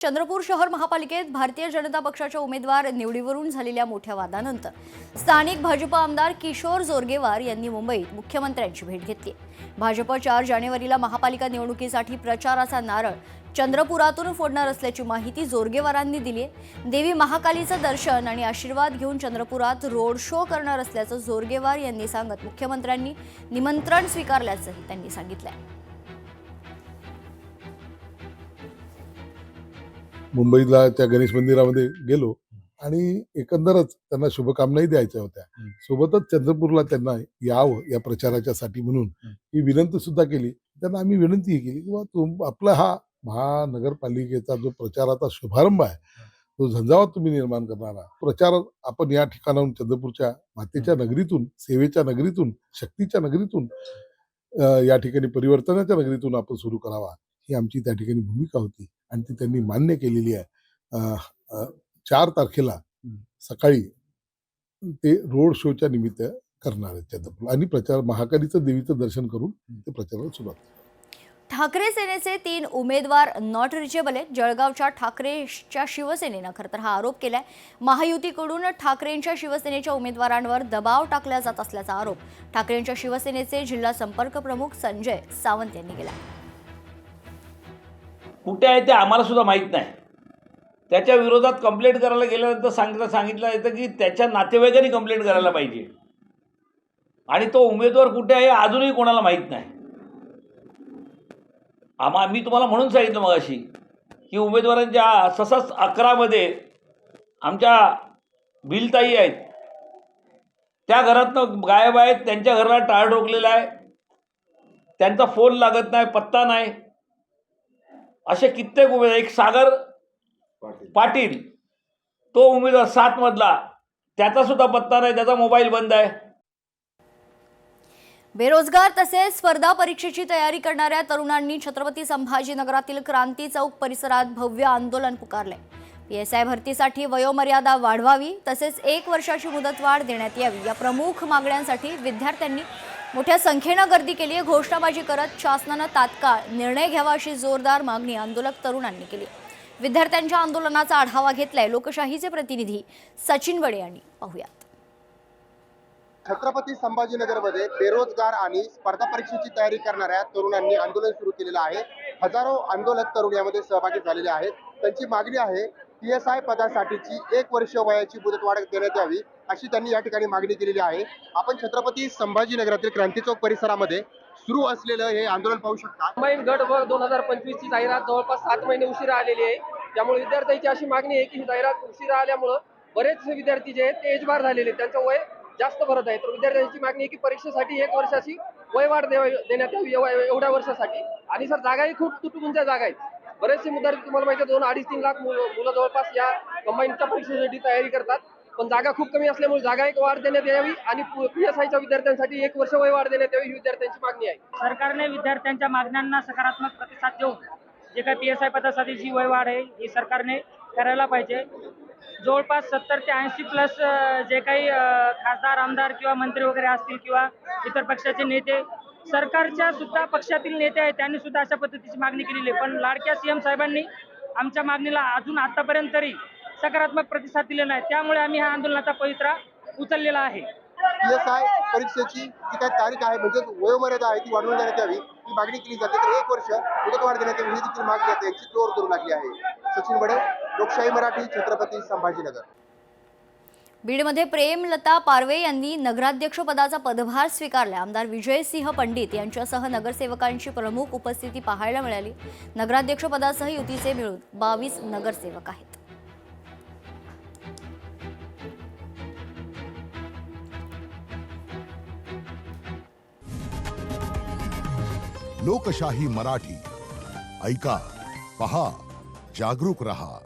चंद्रपूर शहर महापालिकेत भारतीय जनता पक्षाच्या उमेदवार निवडीवरून झालेल्या मोठ्या वादानंतर स्थानिक भाजप आमदार किशोर जोरगेवार यांनी मुंबईत मुख्यमंत्र्यांची भेट घेतली। भाजप 4 जानेवारीला महापालिका निवडणुकीसाठी प्रचाराचा नारळ चंद्रपुरातून फोडणार असल्याची माहिती जोरगेवारांनी दिली आहे। देवी महाकालीचं दर्शन आणि आशीर्वाद घेऊन चंद्रपुरात रोड शो करणार असल्याचं जोरगेवार यांनी सांगत मुख्यमंत्र्यांनी निमंत्रण स्वीकारल्याचंही त्यांनी सांगितलंय। मुंबईला त्या गणेश मंदिरामध्ये गेलो आणि एकंदरच त्यांना शुभकामनाही द्यायच्या होत्या। सोबतच चंद्रपूरला त्यांना यावं या प्रचाराच्यासाठी म्हणून ही विनंती सुद्धा केली। त्यांना आम्ही विनंती केली की आपला हा महानगरपालिकेचा जो प्रचाराचा शुभारंभ आहे तो झंझावात तुम्ही निर्माण करणारा प्रचार आपण या ठिकाणाहून चंद्रपूरच्या मातेच्या नगरीतून, सेवेच्या नगरीतून, शक्तीच्या नगरीतून या ठिकाणी परिवर्तनाच्या नगरीतून आपण सुरू करावा ही आमची त्या ठिकाणी भूमिका होती आणि ती त्यांनी मान्य केलेली आहे। 4 तारखेला सकाळी ते रोड शोच्या निमित्त करणार आहेत चंद्रपूर आणि प्रचार महाकालीचं देवीचं दर्शन करून ते प्रचाराला सुरुवात करणार। ठाकरे सेनेचे 3 उमेदवार नॉट रिचेबल आहेत। जळगावच्या ठाकरेच्या शिवसेनेनं खरं तर हा आरोप केलाय। महायुतीकडून ठाकरेंच्या शिवसेनेच्या उमेदवारांवर दबाव टाकला जात असल्याचा आरोप ठाकरेंच्या शिवसेनेचे जिल्हा संपर्क प्रमुख संजय सावंत यांनी केला। कुठे आहे ते आम्हाला सुद्धा माहीत नाही। त्याच्या विरोधात कंप्लेंट करायला गेल्यानंतर सांगितलं येतं की त्याच्या नातेवाईकांनी कंप्लेंट करायला पाहिजे आणि तो उमेदवार कुठे आहे अजूनही कोणाला माहीत नाही। मी तुम्हाला म्हणून सांगितलं मगाशी की उमेदवारांच्या ससस 11 मध्ये आमच्या बिलताई आहेत, त्या घरातनं गायब आहेत, त्यांच्या घराला टाळ ठोकलेला आहे, त्यांचा फोन लागत नाही, पत्ता नाही। असे कित्येक उमेदवार, एक सागर पाटील तो उमेदवार 7 मधला, त्याचा सुद्धा पत्ता नाही, त्याचा मोबाईल बंद आहे। बेरोजगार तसेच स्पर्धा परीक्षेची तयारी करणाऱ्या तरुणांनी छत्रपती संभाजीनगरातील क्रांती चौक परिसरात भव्य आंदोलन पुकारले। पीएसआय भरतीसाठी वयोमर्यादा वाढवावी तसेच 1 वर्षाची मुदतवाढ देण्यात यावी या प्रमुख मागण्यांसाठी विद्यार्थ्यांनी मोठ्या संख्येनं गर्दी केली आहे। घोषणाबाजी करत शासनानं तात्काळ निर्णय घ्यावा अशी जोरदार मागणी आंदोलक तरुणांनी केली। विद्यार्थ्यांच्या आंदोलनाचा आढावा घेतलाय लोकशाहीचे प्रतिनिधी सचिन बडे यांनी। पाहूयात। छत्रपती संभाजीनगरमध्ये बेरोजगार आणि स्पर्धा परीक्षेची तयारी करणाऱ्या तरुणांनी आंदोलन सुरू केलेलं आहे। हजारो आंदोलक तरुण यामध्ये सहभागी झालेले आहेत। त्यांची मागणी आहे पीएसआय पदासाठीची 1 वर्ष वयाची मुदतवाढ देण्यात यावी अशी त्यांनी या ठिकाणी मागणी केलेली आहे। आपण छत्रपती संभाजीनगरातील क्रांती चौक परिसरामध्ये सुरू असलेलं हे आंदोलन पाहू शकता। ऑनलाईन गट वर्ग 2025 ची जाहिरात जवळपास 7 महिने उशिरा आलेली आहे। त्यामुळे विद्यार्थ्यांची अशी मागणी आहे की ही जाहिरात उशिरा आल्यामुळे बरेच विद्यार्थी जे आहेत ते एजबार झालेले, त्यांचं वय जास्त भरत आहे। तर विद्यार्थ्यांची मागणी आहे की परीक्षेसाठी 1 वर्षाची वयवाढ देण्यात यावी एवढ्या वर्षासाठी। आणि सर जागाही खूप तुटपुंज्या जागा आहेत। बरेचसे विद्यार्थी तुम्हाला माहिती आहे 2-2.5-3 लाख मुलं जवळपास या कंबाईनच्या परीक्षेसाठी तयारी करतात, पण जागा खूप कमी असल्यामुळे जागा एक वाढ देण्यात यावी आणि पीएसआयच्या विद्यार्थ्यांसाठी 1 वर्ष वयवाढ देण्यात यावी ही विद्यार्थ्यांची मागणी आहे। सरकारने विद्यार्थ्यांच्या मागण्यांना सकारात्मक प्रतिसाद देऊन जे काही पीएसआय पदासाठीची वयवाढ आहे ही सरकारने करायला पाहिजे। जवळपास 70 ते 80+ जे काही खासदार, आमदार किंवा मंत्री वगैरे असतील किंवा इतर पक्षाचे नेते, सरकारच्या सुद्धा पक्षातील नेते आहेत, त्यांनी सुद्धा अशा पद्धतीची मागणी केलेली आहे। पण लाडक्या सीएम साहेबांनी आमच्या मागणीला अजून आतापर्यंत तरी सकारात्मक प्रतिसाद दिला नाही। त्यामुळे आम्ही हा आंदोलनाचा पवित्रा उचललेला आहे। पीएसआय परीक्षेची जी काही तारीख आहे म्हणजे वयोमर्यादा आहे ती वाढवून देण्यात यावी ही मागणी केली जाते। तर 1 वर्ष मुदतवाढ देण्यात यावी ही देखील मागणी आहे, यांची जोर धरू लागली आहे। सचिन बडे, लोकशाही मराठी, छत्रपती संभाजीनगर। बीडमध्ये प्रेमलता पारवे यांनी नगराध्यक्ष पदाचा पदभार स्वीकारला। आमदार विजयसिंह पंडित यांच्यासह नगरसेवकांची प्रमुख उपस्थिती पाहायला मिळाली। नगराध्यक्ष पदासह युतीचे मिळून 22 नगरसेवक आहेत। लोकशाही मराठी ऐका, पहा, जागरूक रहा।